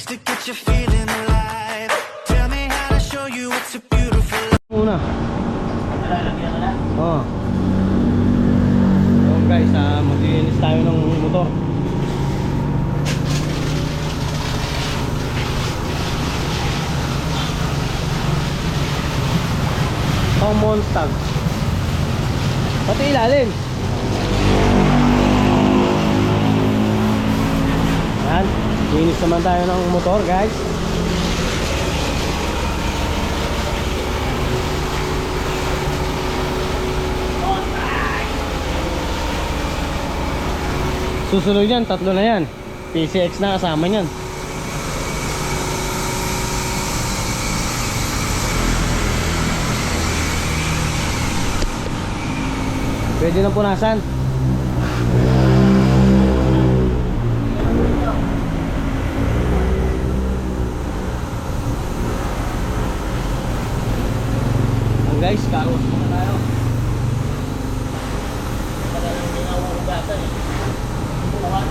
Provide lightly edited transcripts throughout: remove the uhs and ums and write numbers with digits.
words to get you feeling alive. Tell me how to show you it's a beautiful life. Una. Lalagyan ka na? Oo. So guys, maglinis tayo ng motor. Common tag. Pati ilalim. Yan. Linis naman tayo ng motor guys. Susunod yan, tatlo na yan. PCX na kasama yan. Pwede na punasan. Guys, karos muna tayo. Madalang hindi na uugasan eh. Buwan.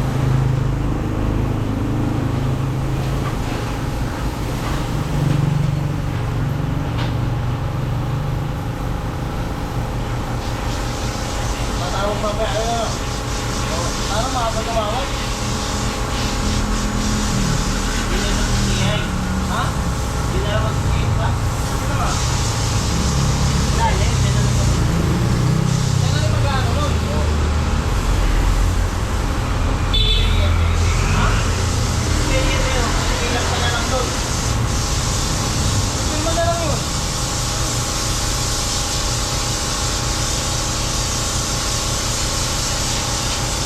Matawag pa ba? Ano makapag tumawag? Hindi na mag-siyay. Ha? Hindi na mag-siyay pa? Ano naman? Dali, hindi na mag-siyay. Yan na yung mag-ano nun? Ha? Sige, yun. Ilang ka na lang doon. Sige mo na lang yun.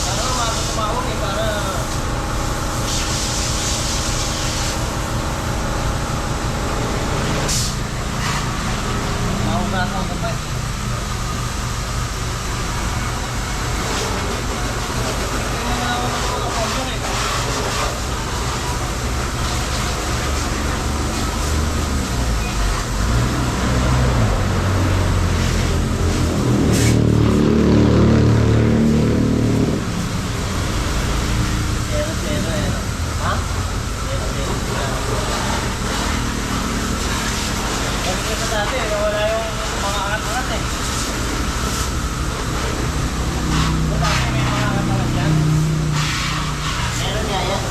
Sana naman tumawag eh para naugasan ko pa eh. Hindi naman ako magpapapagyan eh. Zero eh. Ha? Zero. Kasi sa dati, wala yung mga angat-angat eh. Sa dati may mga angat-angat dyan. Meron niya yan.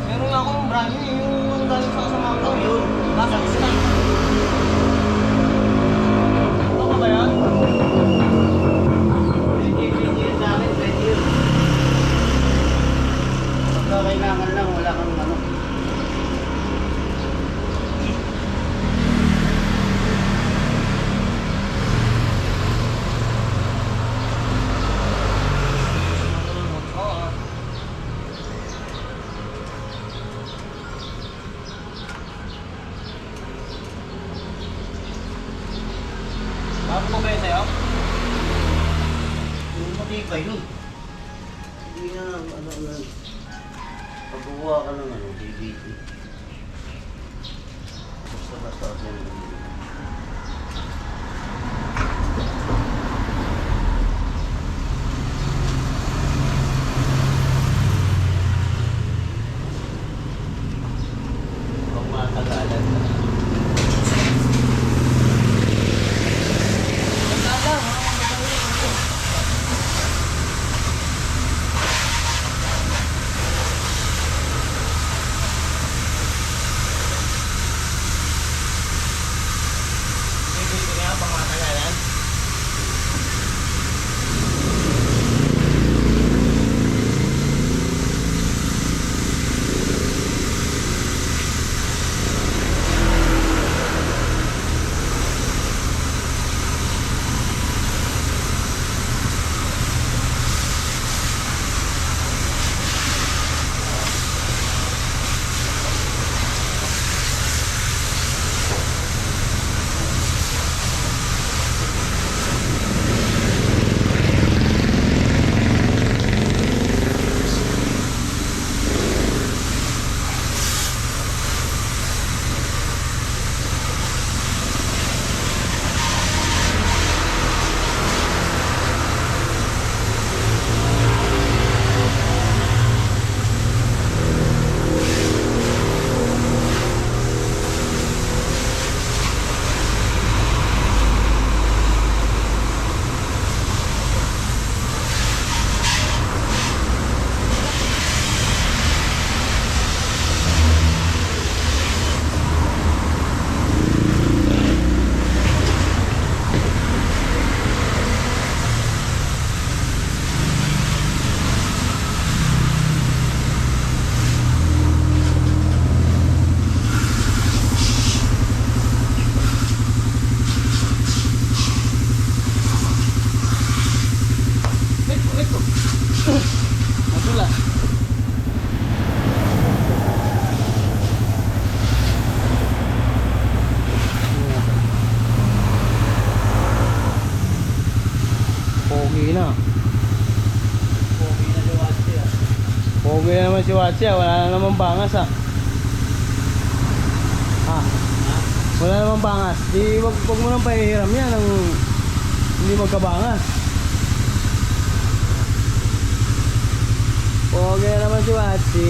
Meron nga akong brand new, yung galing sa kasama ko, yun. Bakit sila? Ito ka ba yan? Pinigil sa akin, pwede yun. Pagka kailangan lang, wala kang ano. Bago ko ba yun sa'yo? Yung matibay nun. Hindi na, ano, pagkukuha ka ng ano, DVT. Kung matagalan na. Hindi nga pang matagalan. Matula. Pogi na. Pogi na luwag siya. Pogi na naman si Watsia. Wala na naman bangas ah. Ah, wala naman bangas. Di wag mo nang pahihiram yan ng hindi magkabangas. Pogi na naman si Watsi.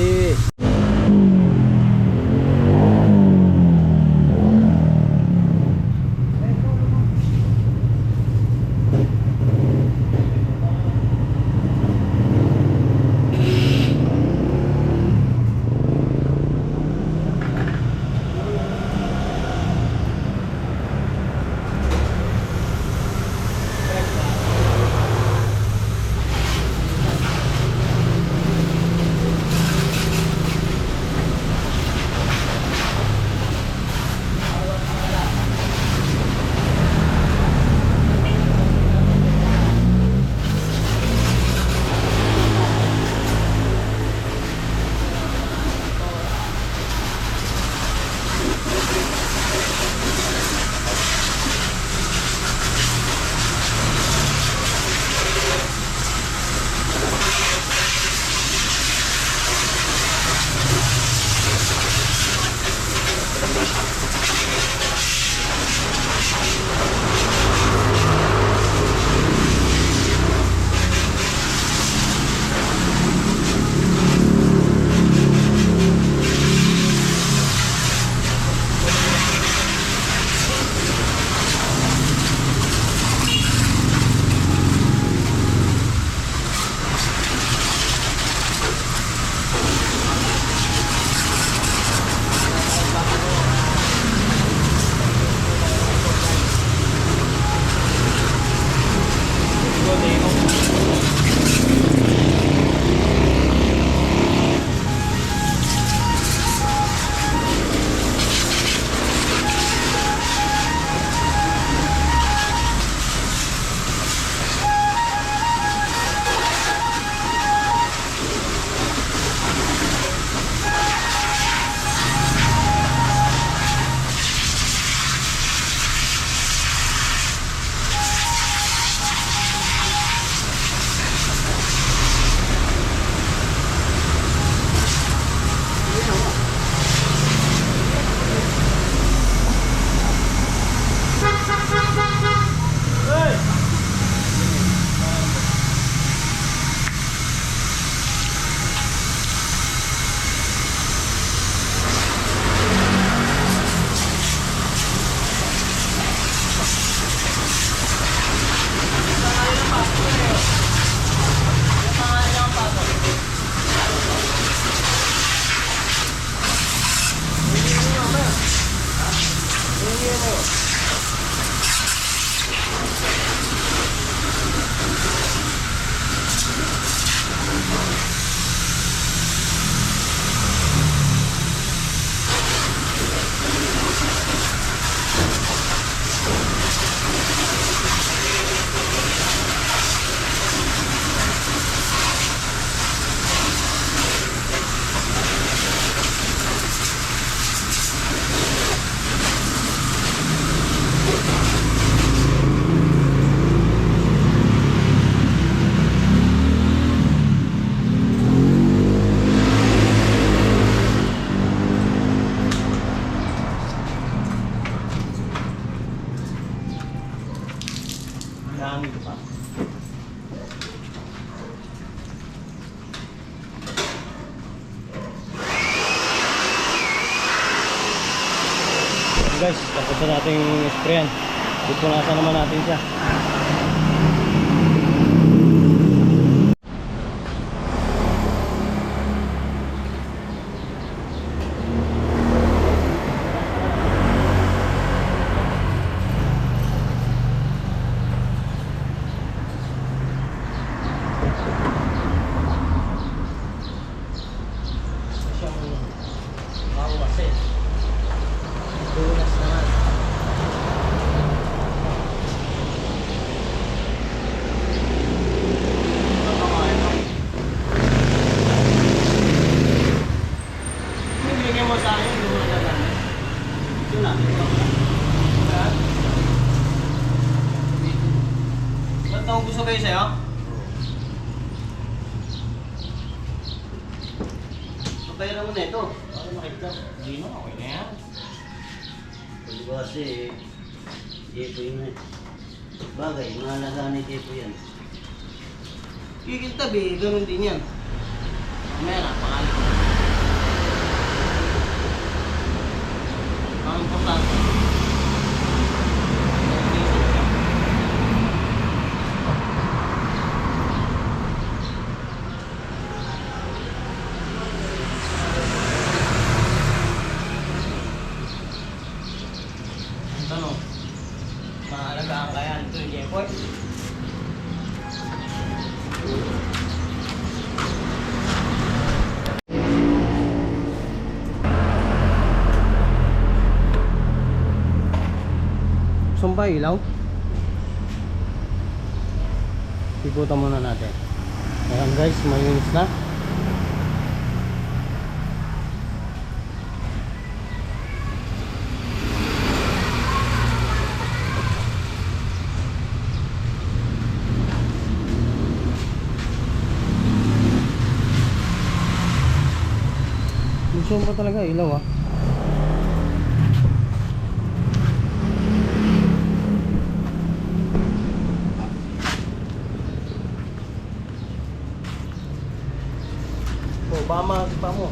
mo. Hangin pa. Guys, tapos na natin sprayan. Pupunasan naman natin siya. Mawasin. Dulas naman. Bibigyan mo sa akin, dulas na lang. Yun na. Ba't ako gusto kayo sa'yo? Papayaran mo na ito. Para makita. Hindi na, okay na yan. Pwede ba kasi, Jepo yun eh. Bagay, mahalaga ni Jepo yan. Kikitabi, ganun din yan. Mamaya na, pangalit ko. Ang importante. Ano? Mahalagaan kaya nito yung Jepoy? Saan ba ilaw? Ikutan muna natin. Ayan guys, malinis na. Gusto pa talaga ilaw ah. Oh, bama pa mo.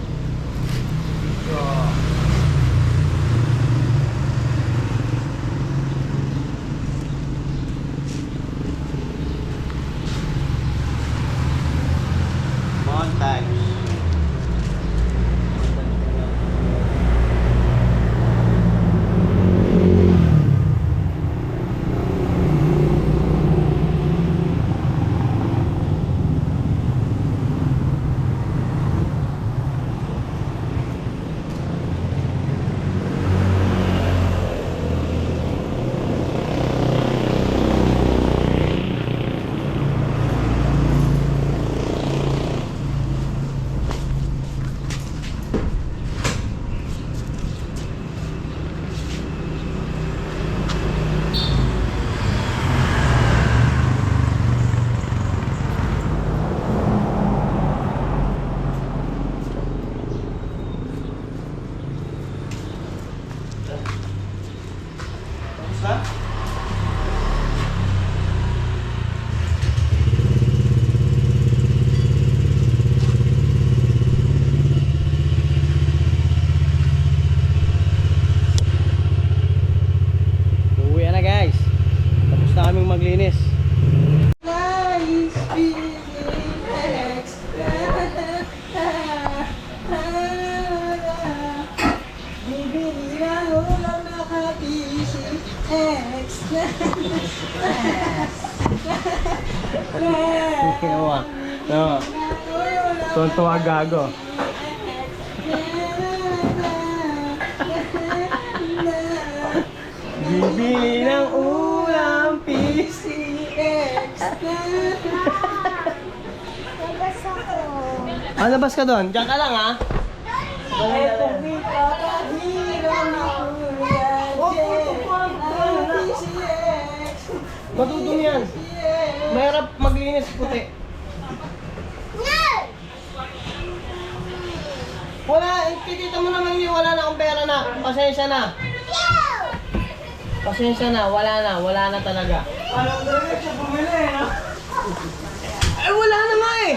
Montage. maglinis. Bibili na ulam na kabisi. Ewa. No. Tonto gago. Bibili ng ulam PCX. Ah, labas ka doon. Diyan ka lang ha. Matutong yan. Mahirap maglinis puti. Wala, kikita mo naman yun, wala na akong pera na. Pasensya na. Pasensya na, wala na talaga. Alam ko rin siya bumili, no? Eh, wala na nga eh.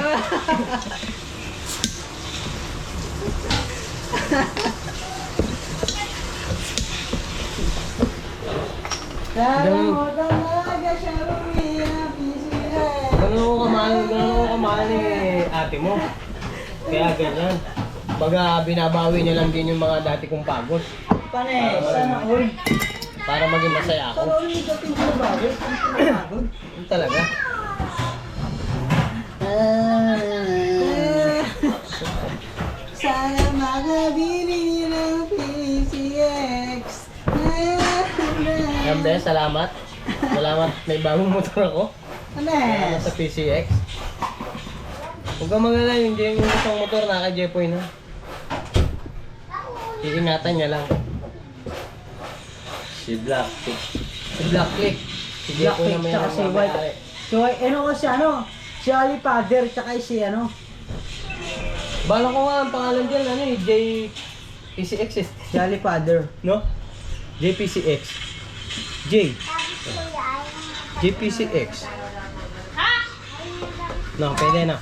Ganun ko kamahal ni ate mo. Kaya ganyan. Baga binabawi niya lang din yung mga dati kong pagod. Pane, sana all. Para maging masaya ako. Pero ulit dating ko ba? Yun talaga. Sana makabili ng PCX. Yan be, salamat. Salamat, may bagong motor ako. Salamat sa PCX. Huwag kang magalala, hindi yung isang motor na kay Jepoy na. Iingatan niya lang. Si Black. Si Black Click. Si Jepoy na may tsaka si may- White. So, ano kasi si Ali Father, tsaka si Bala ko nga ang pangalan dyan, JPCX eh. Si Ali Father. No? JPCX. J. JPCX. No, pwede na.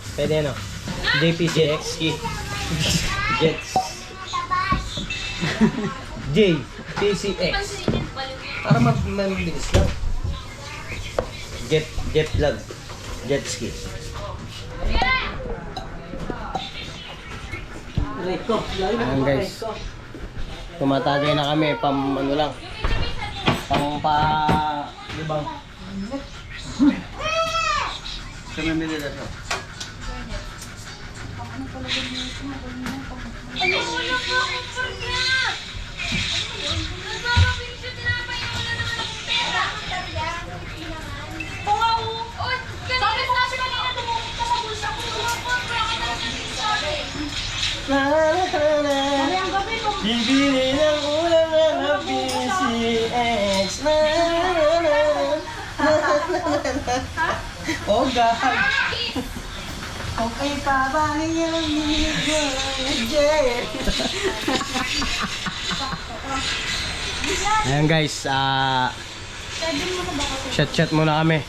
JPCX. Jets. JPCX. Para mabilis lang. Jet lag. Jet ski. Rico. Ayan guys. Tumatagay na kami, ano lang. Libang. Kami minila siya. Bibili ng ulam ng PCX. Oh God. Okay pa ba yung Ayan guys, chat muna kami.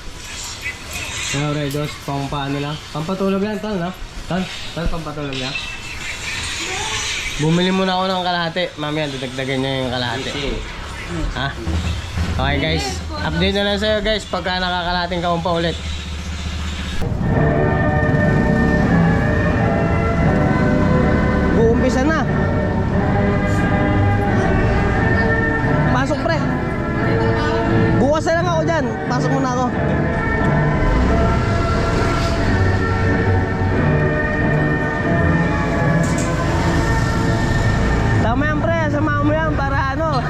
Ano Redos, pang paano lang? Pampatulog lang, tal, no? Tal, pampatulog lang. Bumili muna ako ng kalahati. Mamaya, dadagdagan niya yung kalahati. Ha? Okay guys, update na lang sa'yo guys pagka nakakalating ka pa ulit. Uumpisa na. Pasok pre. Bukas na lang ako dyan. Pasok muna ako. Tama yan pre, sama mo yan para ano.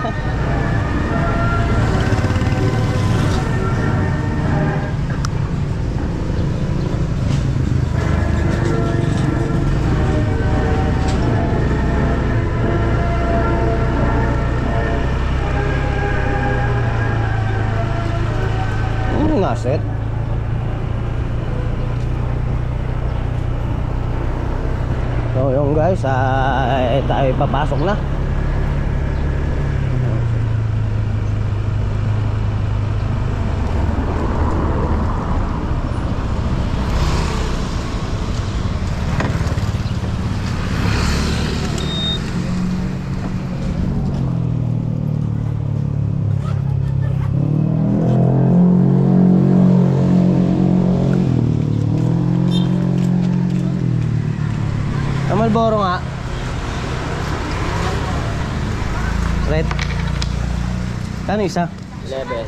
Ano nga set? So yung guys, tayo papasok na. Malboro nga. Red. Kano isa? 11.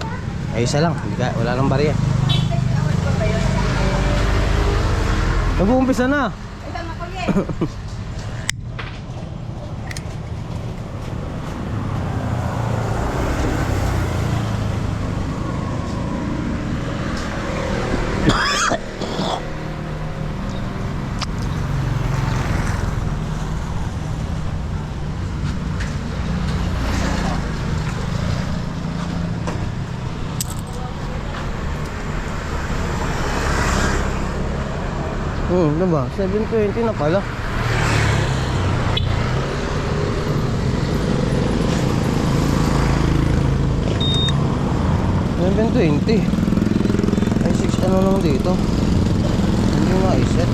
Ay, isa lang. Wala nang barya. Nag-uumpisa na. Diba? 7:20 na pala. $7:20. Ay, 6 ano naman dito. Hindi nga iset.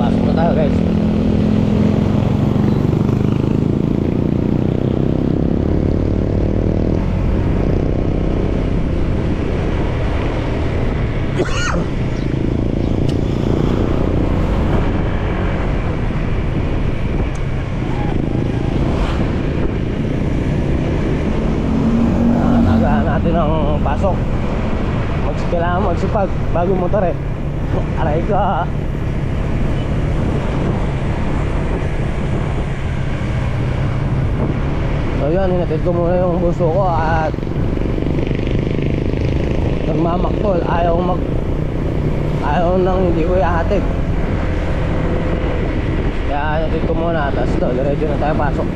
Pasok na tayo, guys. Nagaan natin ang pasok. Kailangan magsipag bago motor eh. Aray ka. So yun, hinatid ko muna yung buso ko at nagmamaktol. Ayaw nang hindi ko ihatid. Kaya hinatid ko muna. Tapos ito, diretso na tayo pasok.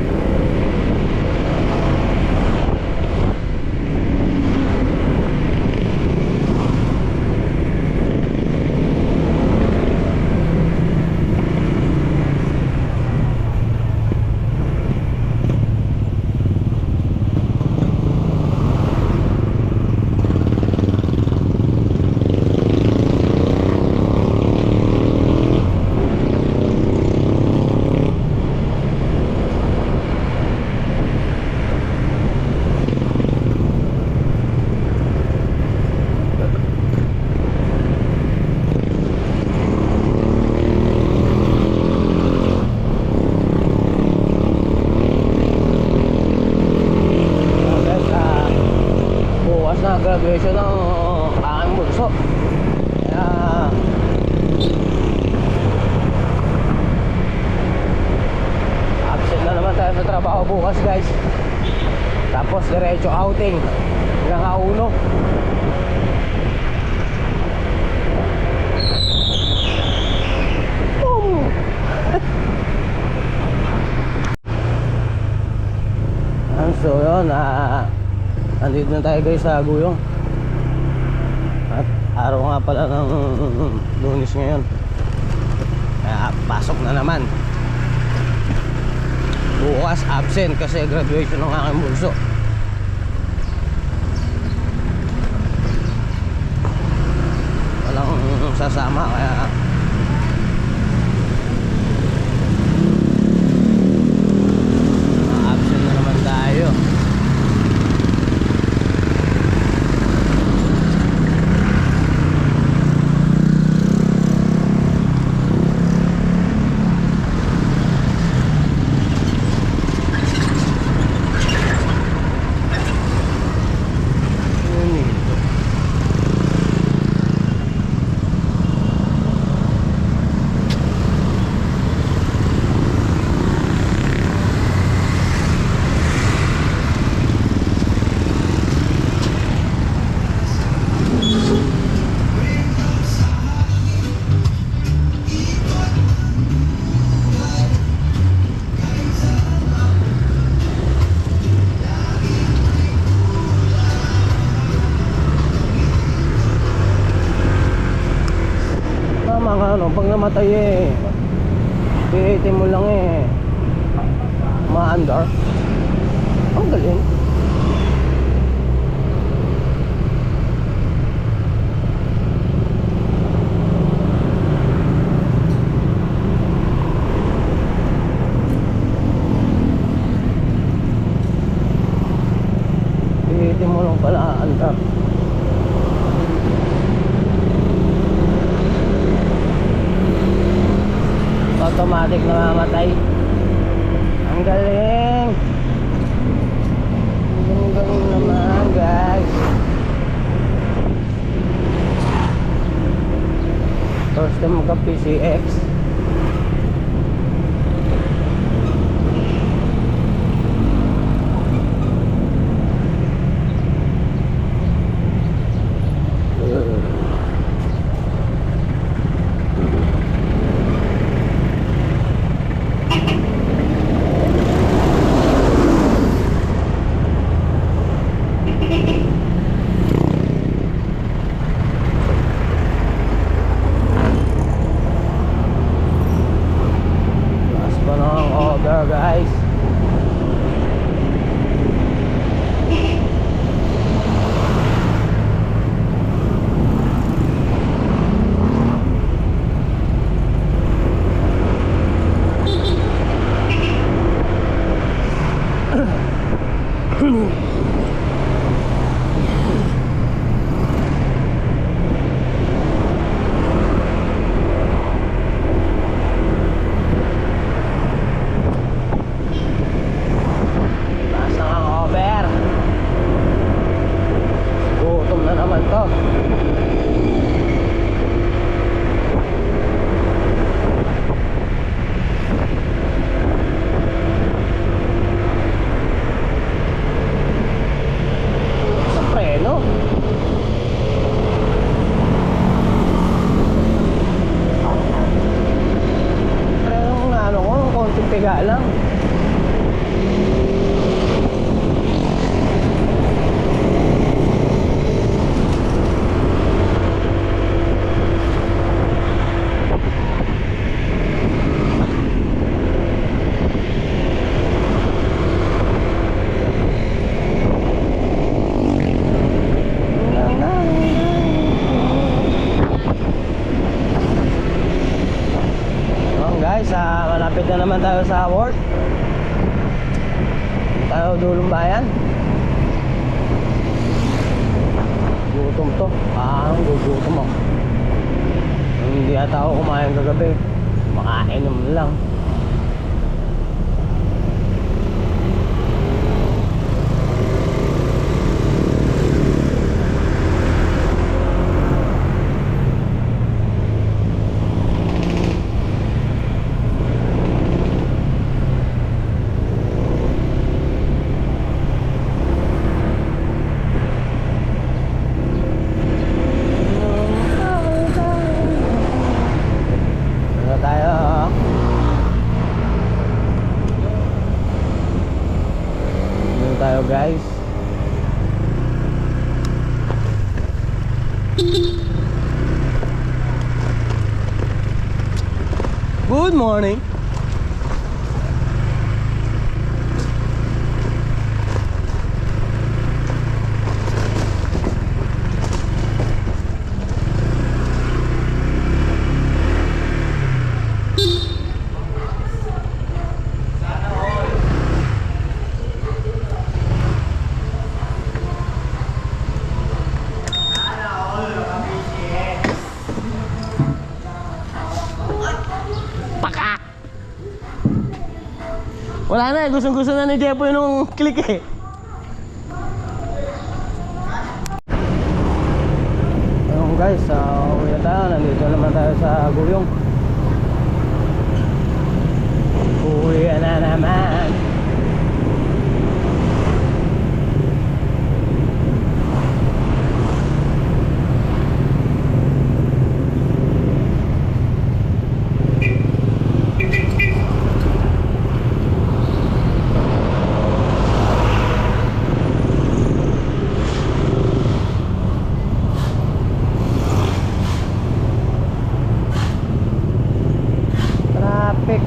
Bukas na graduation ng aking bunso. Kaya absent na naman tayo sa trabaho bukas, guys. Tapos diretso outing hanggang auno. So yun, nandito na tayo, guys, sa Guyong. At araw nga pala ng Lunes ngayon. Kaya pasok na naman. Bukas absent kasi graduation ng aking bunso. Walang sasama kaya absent na naman tayo. Pag namatay pilitin mo lang maandar. Ang galing. Pilitin mo lang pala to. Automatic na mamatay. Ang galing. Ang galing naman guys. First time magka PCX. Last pa na ang order guys. Last na ang over. Gutom na naman to. Sa preno. Preno kung ano ko, konting piga lang. Guys, malapit na naman tayo sa work. Tayo dulong bayan. Gutom to. Parang gugutom ako. Hindi ata ako kumain kagabi. Makainom lang. Ano tayo? Ano tayo guys? Good morning. Pakak! Wala na eh, gustong-gusto na ni Jepo yung click eh. Ayun guys, uwi na tayo. Nandito naman tayo sa Guyong. Uwi na naman. Traffic.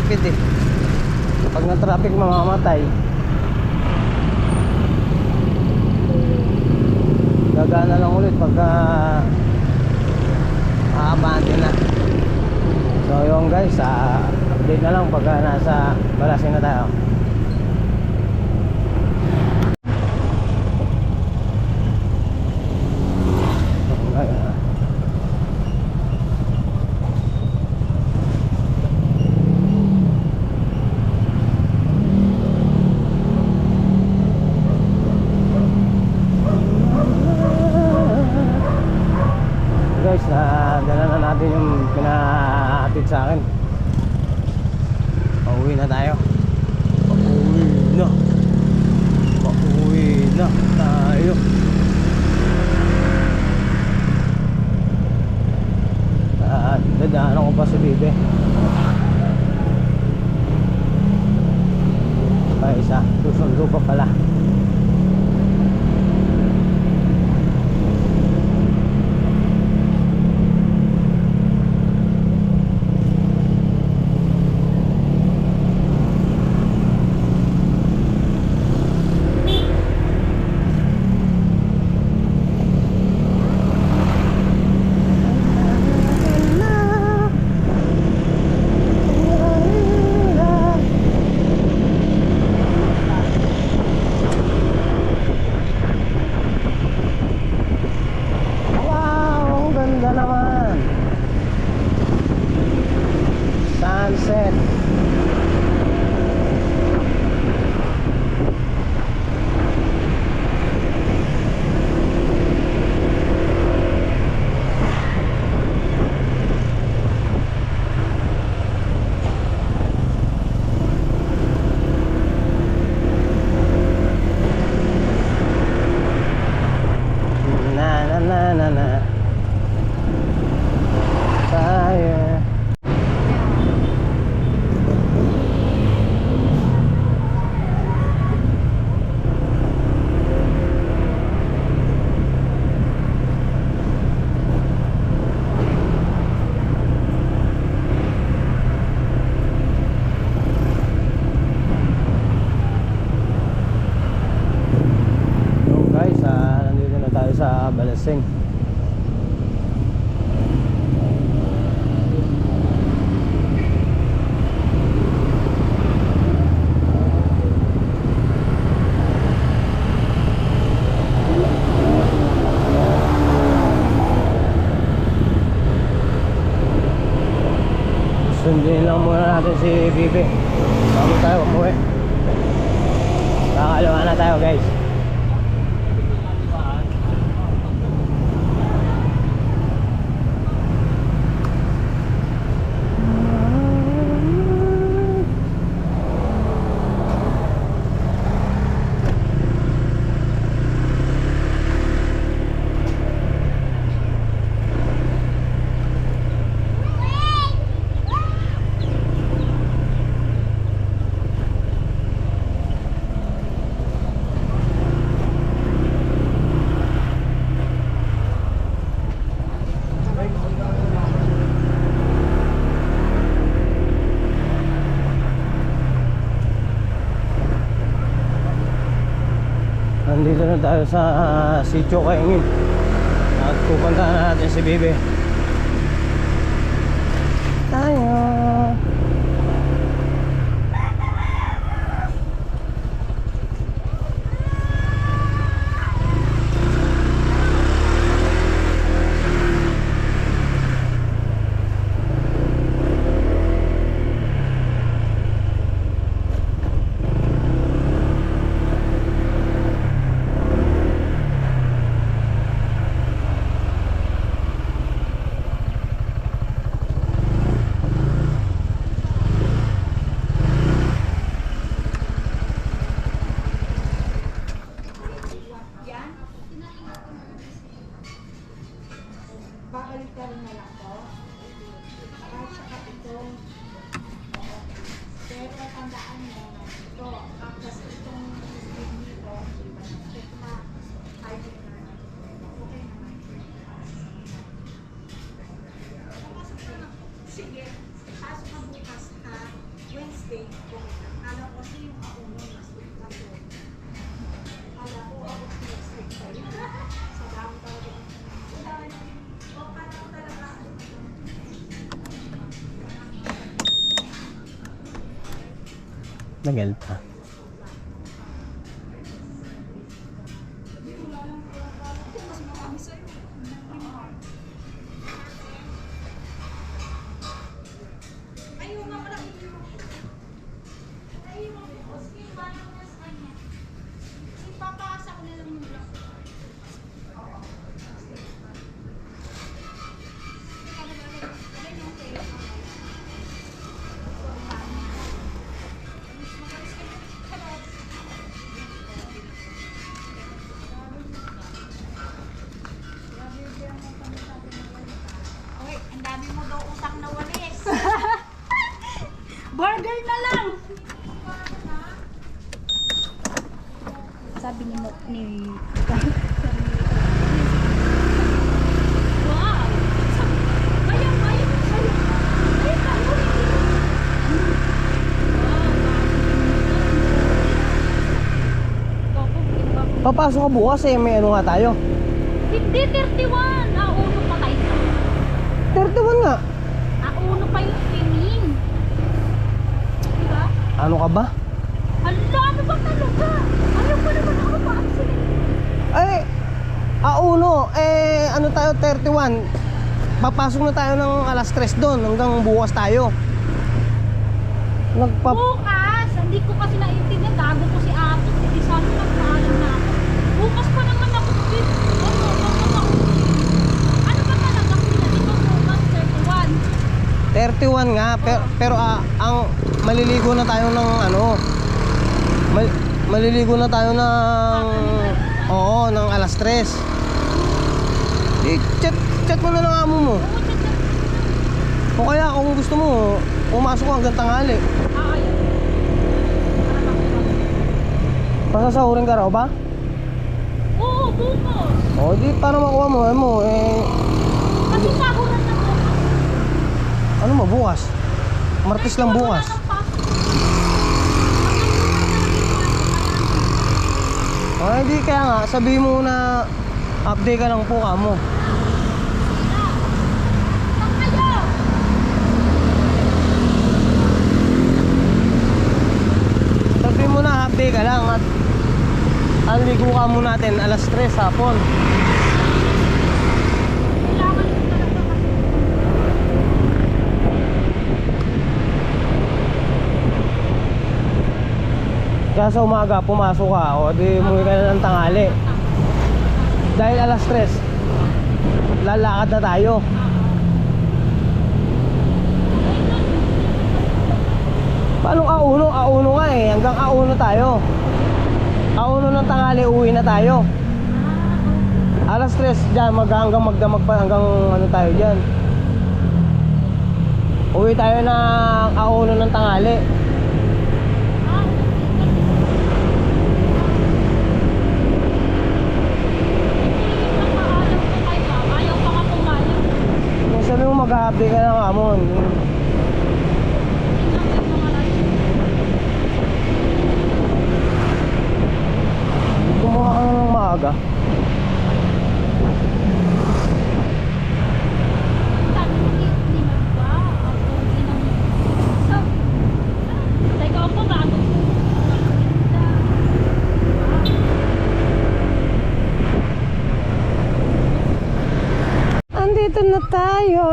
tipid eh. Pag na-traffic mamamatay. Gagana lang ulit pagka aabante na. So yun guys, update na lang pagka nasa Balasin na tayo. Guys, dala na natin yung pinahatid sa akin. Pauwi na tayo. Pauwi na tayo. Dadaanan ko pa si Bibe. Pa isa, susundo pa pala. Sunset. Na tayo. Nandito na tayo sa Balaseng. Sundin lang muna natin si Bibi bago tayo umuwi. Kakalawa na tayo guys. Nandito na tayo sa Sitio Kaingin at pupuntahan na natin si Bibi. Tayo. Babalik ka rin na lang po. At saka ito. Pero tandaan mo na ito. Tapos itong speed nito, check na. Hybrid na. Okay naman. Sige. Pasok ka bukas ha. When Tagal pa. Ayaw nga pala. Ayaw nga po. Sige, parang mas kanya. Ipapasa ko na lang yung block. Uy, ang dami mo daw utang na walis. Burger na lang! Sabi ni Wow! Ayaw, ayaw, ayaw. Papasok ka bukas eh, may ano nga tayo. Hindi, 31. Nauno pa tayo. 31 nga. Nauno pa yung swimming. Diba? Ano ka ba? Hala, ano ba talaga? Ayaw ko naman ako pa-accident. Ay, auno, ano tayo, 31. Papasok na tayo ng alas 3 doon, hanggang bukas tayo. Bukas! Hindi ko kasi naiintindihan. Gago ko si Atos. Hindi sana nagpaalam na ako. Bukas pa naman ako. Ano ba talaga sila? Di ba bukas 31? 31 nga, pero ang maliligo na tayo ng ano, maliligo na tayo ng, oo, ng alas 3. Chat mo na lang amo mo. O kaya kung gusto mo, pumasok ka hanggang tanghali. Ayaw. Pasasahurin ka raw ba? Oo, bukas. O di para makuha mo, Kasi sahuran na bukas. ano mo bukas? Martes lang bukas. O hindi, kaya nga, sabihin mo na update ka lang po ka mo. Sabihin mo na update ka lang at ang ligo ka mo natin alas 3 hapon. Kaya sa umaga pumasok ka o di umuwi ka na ng tanghali. Dahil alas 3 lalakad na tayo. Paano auno? Auno nga eh, hanggang auno tayo. Auno ng tanghali uwi na tayo. Alas 3 dyan, hanggang magdamag pa, hanggang ano tayo dyan. Uwi tayo ng auno ng tanghali. Kung sabi mo mag-update ka ng amon. Kumuha ka ng maaga. Andito na tayo.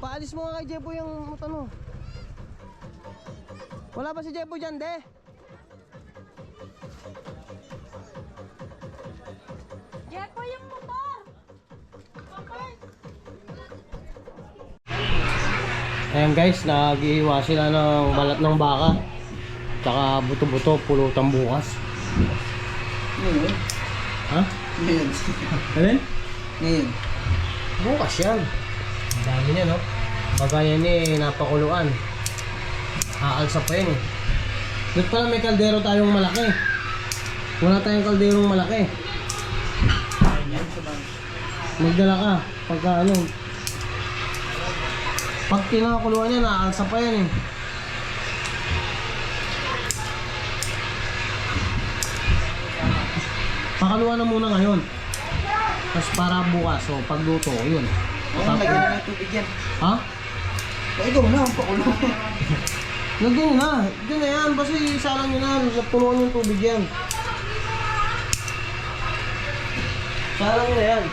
Paalis mo nga kay Jebo yung motor mo. Wala ba si Jebo dyan, de? Jeko yung motor! Ayan guys, nag-iiwa sila ng balat ng baka. Tsaka buto-buto, pulutang bukas. Ngayon? Ha? Ngayon. Alin? Ngayon. Bukas yan. Ang dami niya, no? Pagka yan eh, napakuluan. Aalsa pa yun eh. Doon pala may kaldero tayong malaki. Wala tayong kalderong malaki. Magdala ka. Pagka ano, Pag kinakuluan yan, naalsa pa yan eh. Pakaluan na muna ngayon. Tapos para bukas, so pagluto, yun. Lagyan na ng tubig yan. Ha? Ikaw na, ang pakulo. Lagyan na. Lagyan na yan. Basta isa lang yun na. Punuan yung tubig yan. Isa lang yun na yan.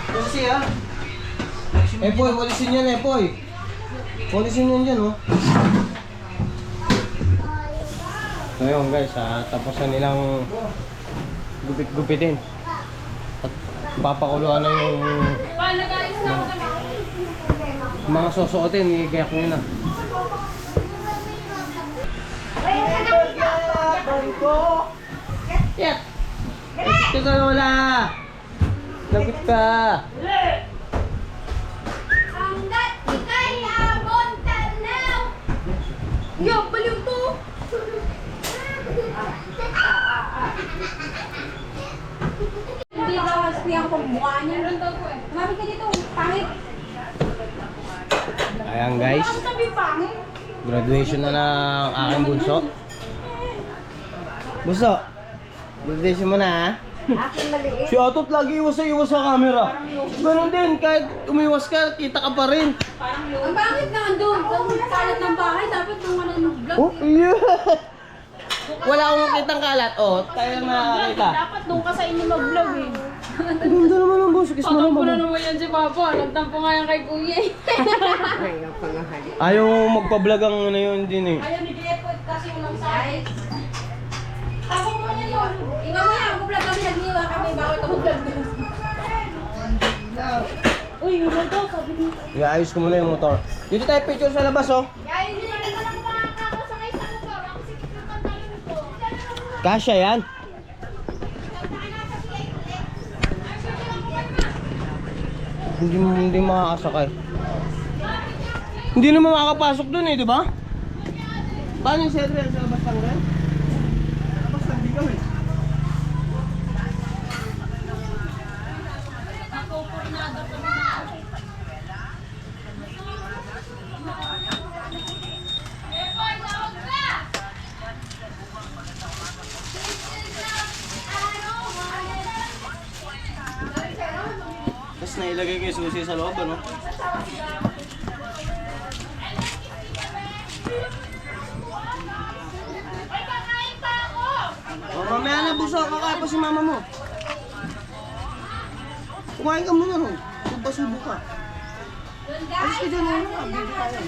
Kasi ah. Epoy, walisin yan Epoy. Walisin yan dyan oh. So yun guys, tapos na nilang gupit-gupitin. At papakuluan na yung mga susuotin, igayak nyo na. Yat! Ito ka wala! Lagit ka! Hanggat ika'y abon tanaw. Yo, baliw to. Hindi daw niyang pagmukha niya. Mami ka dito, pangit. Ayan guys, Ano sabi pangit? graduation na ng aking bunso. Bunso, graduation mo na ha? Aking maliit. Si Atot lagi iwas sa camera. Ganun din, kahit umiwas ka, kita ka pa rin. Ang pangit na doon. Ang kalat ng bahay. Dapat nung ano nag-vlog. Oh, yeah! Wala akong kitang kalat. Oh, tayo lang nakakita. Dapat doon ka sa inyo mag-vlog eh. Ganda naman ang boss. Kiss mo Patampo na naman. naman yan si Papa. Nagtampo nga yan kay Kuya eh. Ayaw magpa-vlog ang ano yun din eh. Ayaw ni Depot kasi walang size. Ako mo niya yun. Ikaw mo yan. Mag-vlog kami. Nagniwa kami. Bawal ka mag-vlog doon. Uy, yung daw, sabi niya. Iayos ko muna yung motor. Dito tayo picture sa labas oh. Kaya hindi na rin ako makakakasakay sa motor. Ako sikip ng pantalon ko. Kasya yan. Hindi makakasakay. Hindi naman makakapasok dun eh, di ba? Paano yung server sa labas tanggal? Labas lang, di kami. Tapos nailagay ko yung susi sa loob, ano? O, mamaya na buso, kakain pa si mama mo. Kumain ka muna ron. Subo ka. Alis ka dyan, ano ka? Baby tayo.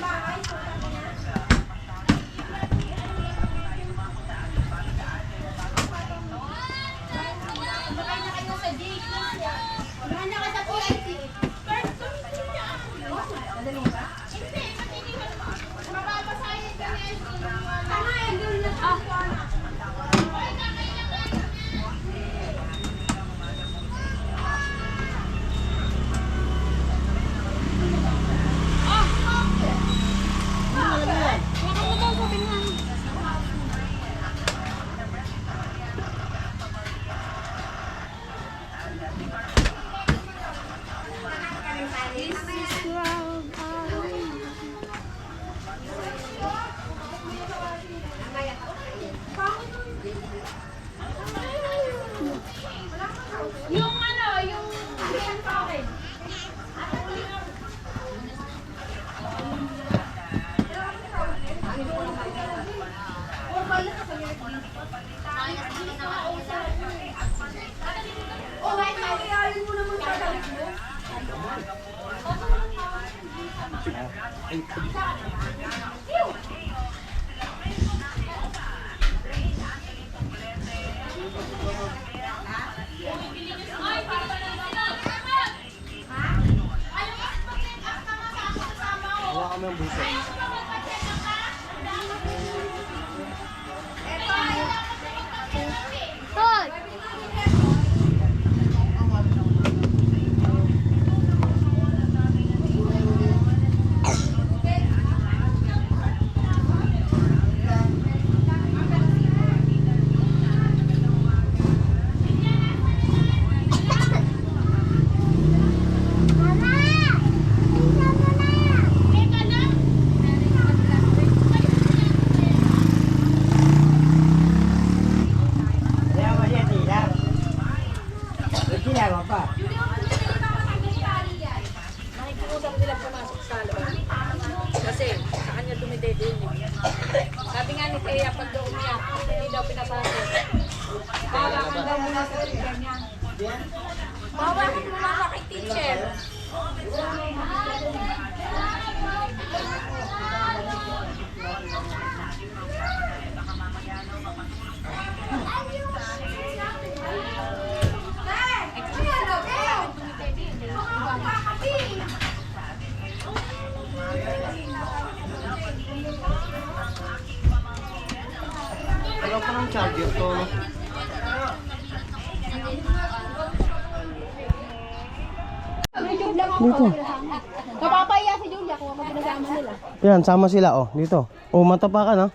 Yung ano, yung... Oh, kahit maiayos mo naman sa damit mo. Hawa kami ang buso. Nakikiusap sila pumasok sa loob. Kasi sa kanya dumidede yun. Sabi nga ni Thea, pag daw umiyak, hindi daw pinapasok. Bawakan daw muna sa teacher niya. Bawakan mo muna kay teacher. Wala pa ng charger to, no? Dito. Napapaya si Julia kung ako pinasama nila. Yan, sama sila, oh. Dito. Oh, matapakan, ha?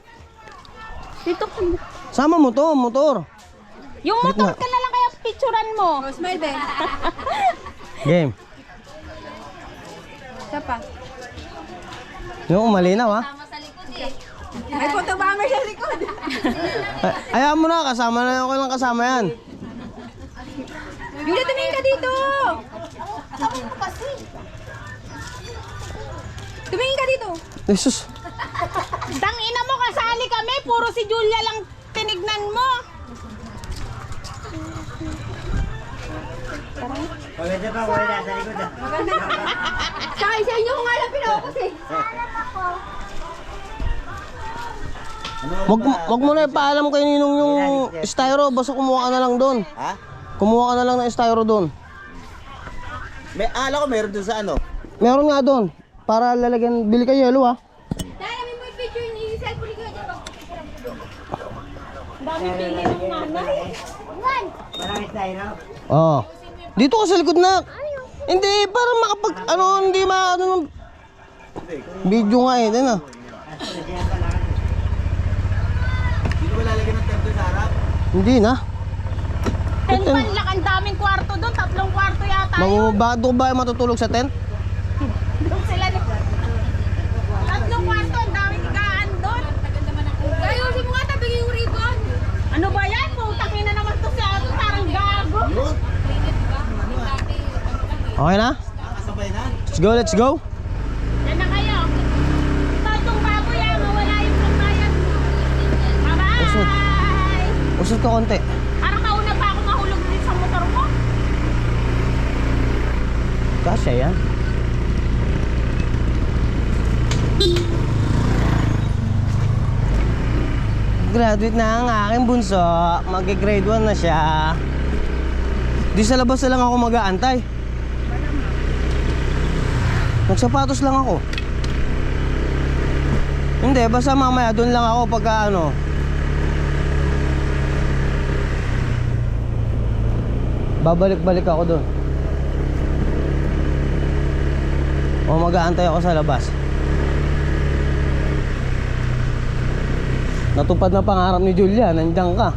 Dito ka. Sama mo to, motor. Yung motor ka na lang kaya picturean mo. Oh, smile ba? Game. Isa pa. Yung malinaw, ha? May photo bomber sa likod. Ayaw mo na, kasama na ako lang kasama yan. Julia, tumingin ka dito. Tumingin ka dito. Jesus. Tang ina mo, kasali kami. Puro si Julia lang tinignan mo. Maganda pa, wala sa likod ah. Sa inyo ko nga lang pinawakas eh. Wag mo na ipaalam kay Ninong yung styro. Basta kumuha ka na lang doon. Ha? Kumuha ka na lang ng styro doon. May ala ko meron dun sa ano? Meron nga doon. Para lalagyan, bili ka yelo, ha? Dahil namin mo yung picture ni cellphone ko dyan. Dami pili ng nanay. Marami tayo. Oo. Dito ka sa likod na. Hindi, para makapag, hindi video nga eh, din ah. Hindi ko lalagyan ng tempo sa harap. Hindi na. Tent man lang, ang daming kwarto doon. 3 kwarto yata yun. Doon ba matutulog sa tent? Doon sila. 3 kwarto, ang daming higaan doon. Ayusin mo nga, tabigin yung ribbon. Ano ba yan? Putang ina naman to si Ato. Parang gago. Okay na? Kasabay na. Let's go, let's go. Yan na kayo. Tatong baboy ah. Mawala yung pagbayan mo. Usod. Bye-bye. Usod ka konti. Parang nauna pa ako mahulog din sa motor mo. Kasya yan. Graduate na ang aking bunso. Mag-grade 1 na siya. Di sa labas na lang ako mag-aantay. Magsapatos lang ako. Hindi, basta mamaya doon lang ako pagka babalik-balik ako doon. O mag-aantay ako sa labas. Natupad na pangarap ni Julia, nandiyan ka.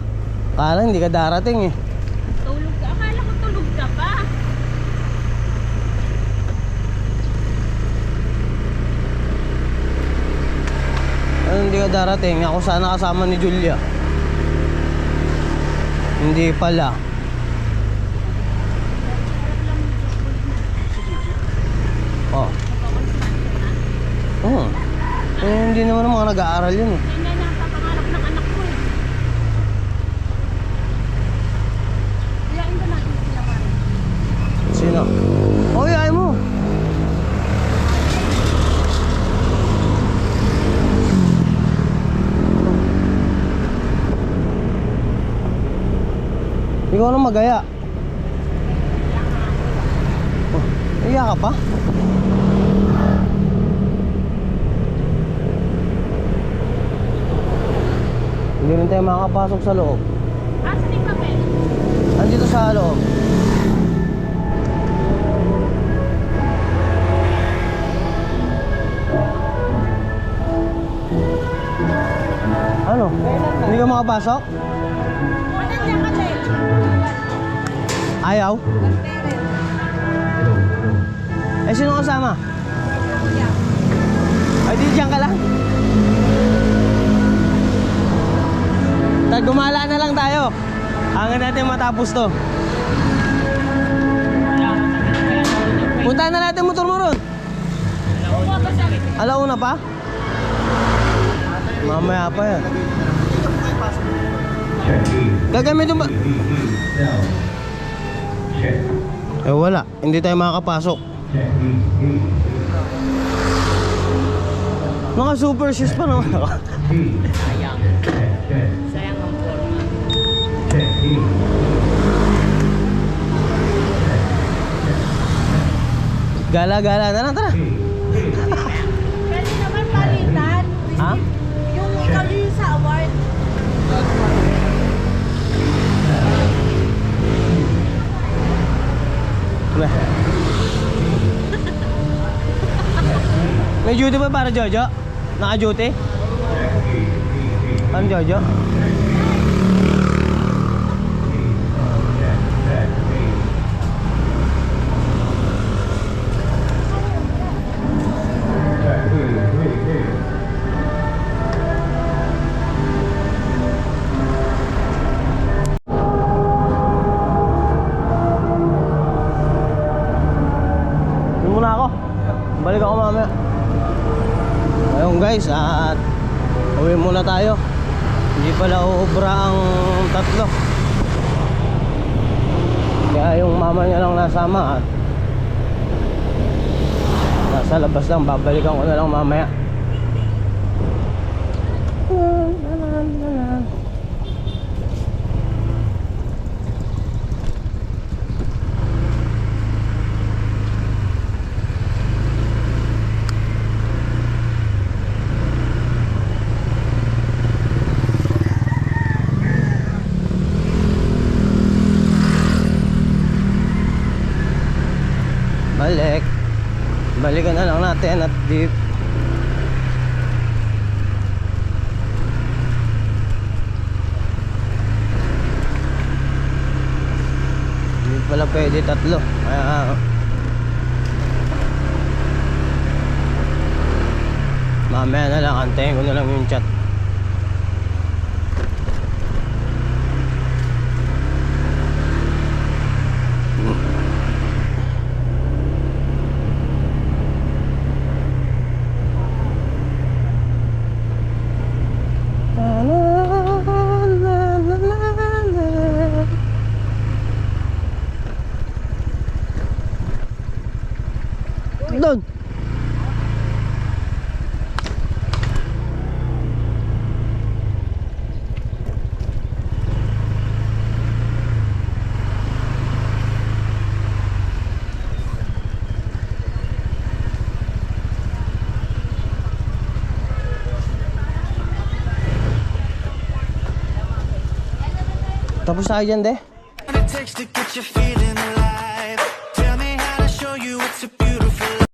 Kala hindi ka darating eh. Tulog ka. Akala ko tulog ka pa. Hindi ka darating, ako sana kasama ni Julia. Hindi pala. Oh. Oh. Hindi naman ang mga nag-aaral yun eh. Yan na napapangarap ng anak ko eh. Iyain ba natin sila pa? Sino? Oy, ayaw mo. Ikaw na magaya. Oh, iya ka pa? Hindi rin tayo makakapasok sa loob. Asan yung papel? Andito sa loob. Ano? Hindi ka makapasok? Walang yan kasi. Ayaw? Eh, sino kasama? Ay, di dyan ka lang? Gumala na lang tayo. Hanggang natin matapos to. Puntahan na natin motor mo ron. Alauna pa? Mamaya pa yan. Gagamitin ba? Eh wala, hindi tayo makakapasok. Mga super shoes pa naman ako. Sayang ang forma. Gala-gala na lang, tara. Pwede naman palitan. Ha? Yung ikaw yung sa award. Weh. May duty ba para Jojo? Naka-duty? Ano Jojo? Yun muna ako. Balik ako mamaya. Ayun guys, at uwi muna tayo. Hindi pala uubra ang 3. Kaya yung mama niya lang nasama at nasa labas lang. Babalikan ko na lang mamaya. Balikan na lang natin at di pala pwede 3. Kaya mamaya na lang, antayin ko na lang yung chat. Doon. Tapos tayo dyan, de. What it takes to get your feet